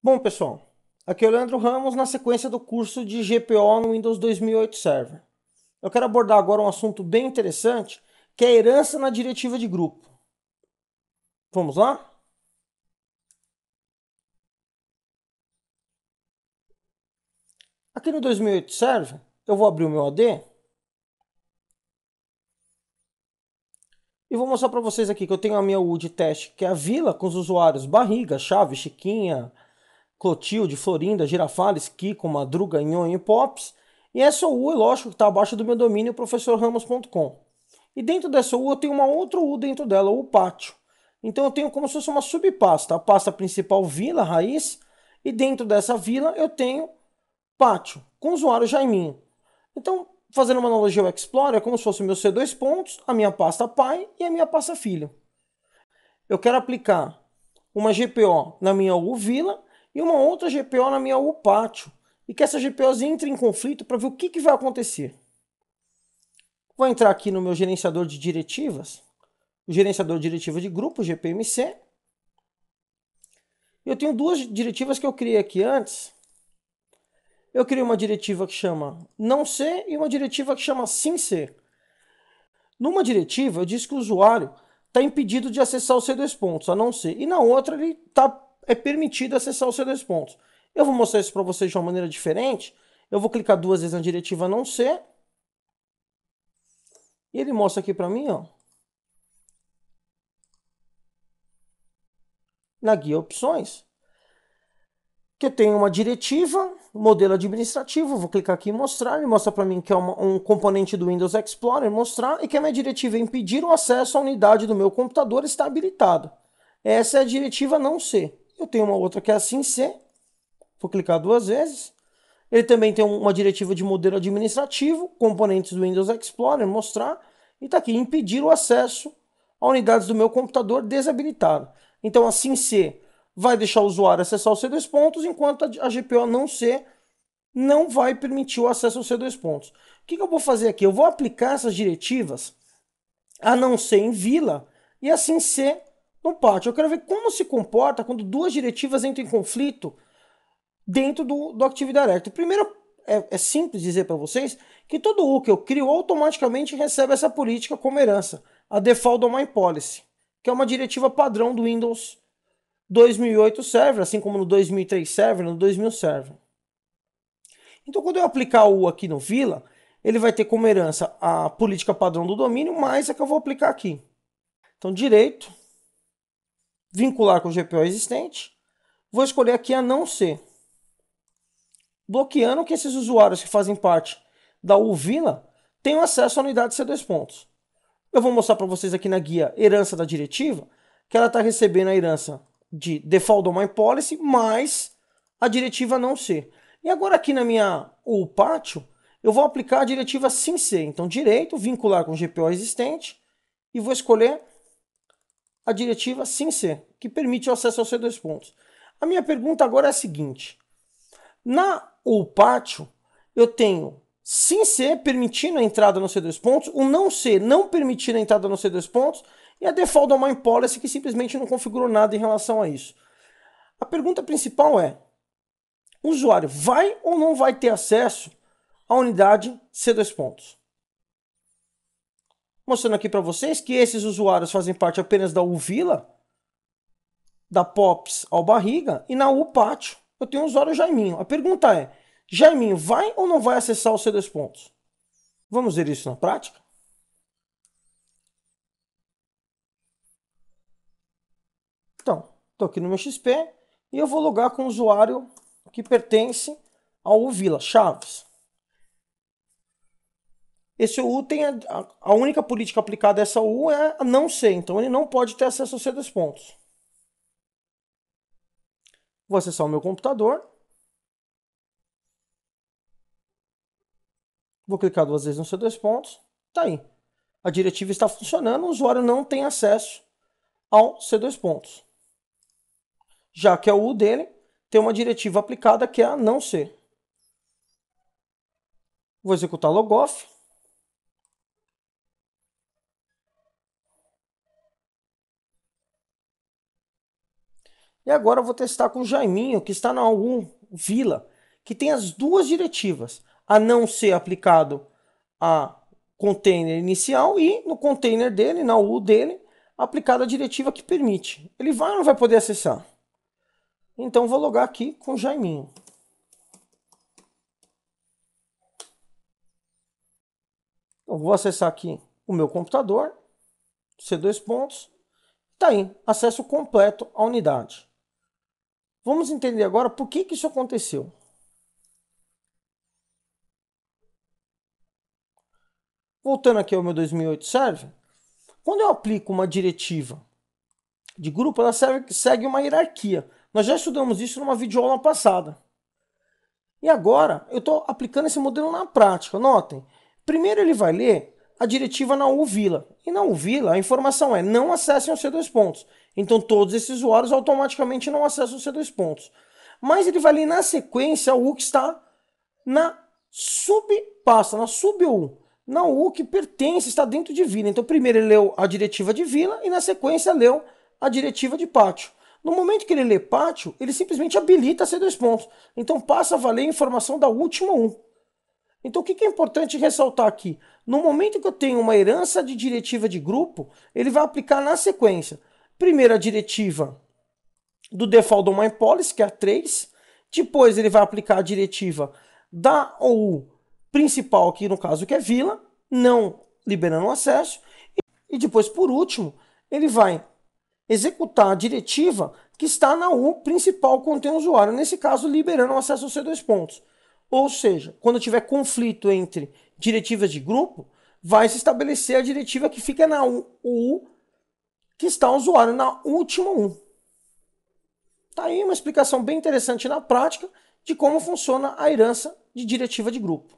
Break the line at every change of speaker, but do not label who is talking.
Bom, pessoal, aqui é o Leandro Ramos na sequência do curso de GPO no Windows 2008 Server. Eu quero abordar agora um assunto bem interessante, que é a herança na diretiva de grupo. Vamos lá? Aqui no 2008 Server, eu vou abrir o meu AD e vou mostrar para vocês aqui que eu tenho a minha U de teste, que é a Vila, com os usuários Barriga, Chave, Chiquinha, Clotilde, Florinda, Girafales, Kiko, Madruga, Nhonho e Pops. E essa U, lógico, que está abaixo do meu domínio, professorramos.com. E dentro dessa U eu tenho uma outra U dentro dela, o pátio. Então eu tenho como se fosse uma subpasta, a pasta principal vila, raiz, e dentro dessa vila eu tenho pátio, com o usuário Jaiminho. Então, fazendo uma analogia ao Explorer, é como se fosse o meu C2 pontos, a minha pasta pai e a minha pasta filho. Eu quero aplicar uma GPO na minha U vila e uma outra GPO na minha U pátio. E que essas GPOs entrem em conflito para ver o que vai acontecer. Vou entrar aqui no meu gerenciador de diretivas, o gerenciador de diretiva de grupo, GPMC. Eu tenho duas diretivas que eu criei aqui antes. Eu criei uma diretiva que chama não ser e uma diretiva que chama sim ser. Numa diretiva, eu disse que o usuário está impedido de acessar o C2 pontos, a não ser. E na outra, é permitido acessar o C2 pontos. Eu vou mostrar isso para vocês de uma maneira diferente. Eu vou clicar duas vezes na diretiva não ser. E ele mostra aqui para mim, ó, na guia opções, que eu tenho uma diretiva, modelo administrativo, vou clicar aqui em mostrar, ele mostra para mim que é um componente do Windows Explorer, mostrar, e que a minha diretiva é impedir o acesso à unidade do meu computador está habilitado. Essa é a diretiva não ser. Eu tenho uma outra que é assim ser, vou clicar duas vezes. Ele também tem uma diretiva de modelo administrativo, componentes do Windows Explorer, mostrar, e está aqui, impedir o acesso a unidades do meu computador desabilitado. Então, assim ser vai deixar o usuário acessar o C2 pontos, enquanto a GPO não ser não vai permitir o acesso ao C2 pontos. O que eu vou fazer aqui? Eu vou aplicar essas diretivas a não ser em vila e assim ser no pátio. Eu quero ver como se comporta quando duas diretivas entram em conflito dentro do Active Directory. Primeiro, é simples dizer para vocês que todo U que eu crio automaticamente recebe essa política como herança, a Default Domain Policy, que é uma diretiva padrão do Windows 2008 Server, assim como no 2003 Server, no 2000 Server. Então, quando eu aplicar o U aqui no Vila, ele vai ter como herança a política padrão do domínio, mais a que eu vou aplicar aqui. Então, direito, vincular com o GPO existente, vou escolher aqui a não ser, bloqueando que esses usuários que fazem parte da UVILA tenham acesso à unidade C2 pontos. Eu vou mostrar para vocês aqui na guia herança da diretiva, que ela está recebendo a herança de Default Domain Policy mais a diretiva não ser. E agora aqui na minha U pátio, eu vou aplicar a diretiva sim ser. Então, direito, vincular com o GPO existente, e vou escolher a diretiva sim ser, que permite o acesso ao C2 pontos. A minha pergunta agora é a seguinte: na U pátio, eu tenho sim ser permitindo a entrada no C2 pontos, o não ser não permitindo a entrada no C2 pontos, e a Default Domain Policy que simplesmente não configurou nada em relação a isso. A pergunta principal é: o usuário vai ou não vai ter acesso à unidade C2 pontos? Mostrando aqui para vocês que esses usuários fazem parte apenas da UVILA, da POPs ao Barriga, e na U pátio eu tenho o usuário Jaiminho. A pergunta é: Jaiminho vai ou não vai acessar o C2 pontos? Vamos ver isso na prática? Então, estou aqui no meu XP e eu vou logar com o usuário que pertence ao UVILA, Chaves. Esse U tem a única política aplicada a essa U é a não ser, então ele não pode ter acesso ao C2 pontos. Vou acessar o meu computador. Vou clicar duas vezes no C2 pontos. Tá aí. A diretiva está funcionando, o usuário não tem acesso ao C2 pontos. Já que a U dele tem uma diretiva aplicada que é a não ser. Vou executar logoff. E agora eu vou testar com o Jaiminho, que está na U Vila, que tem as duas diretivas, a não ser aplicado a container inicial e no container dele, na U dele, aplicada a diretiva que permite. Ele vai ou não vai poder acessar? Então vou logar aqui com o Jaiminho. Eu vou acessar aqui o meu computador, C2 pontos, tá aí, acesso completo à unidade. Vamos entender agora por que isso aconteceu. Voltando aqui ao meu 2008 Server, quando eu aplico uma diretiva de grupo, ela segue uma hierarquia. Nós já estudamos isso numa videoaula passada. E agora eu estou aplicando esse modelo na prática. Notem, primeiro ele vai ler a diretiva na UVila. E na UVila a informação é não acessem o C2 pontos. Então todos esses usuários automaticamente não acessam o C2 pontos. Mas ele vai ler na sequência o que está na subpasta, na sub-U. Na U que pertence, está dentro de vila. Então primeiro ele leu a diretiva de vila e na sequência leu a diretiva de pátio. No momento que ele lê pátio, ele simplesmente habilita C2 pontos. Então passa a valer a informação da última U. Então o que é importante ressaltar aqui? No momento que eu tenho uma herança de diretiva de grupo, ele vai aplicar na sequência. Primeiro a diretiva do Default Domain Policy, que é a 3. Depois ele vai aplicar a diretiva da OU principal, aqui no caso que é vila, não liberando o acesso. E depois, por último, ele vai executar a diretiva que está na U principal contém o usuário, nesse caso liberando o acesso aos C2 pontos. Ou seja, quando tiver conflito entre diretivas de grupo, vai se estabelecer a diretiva que fica na U que está o usuário na última U. Tá aí uma explicação bem interessante na prática de como funciona a herança de diretiva de grupo.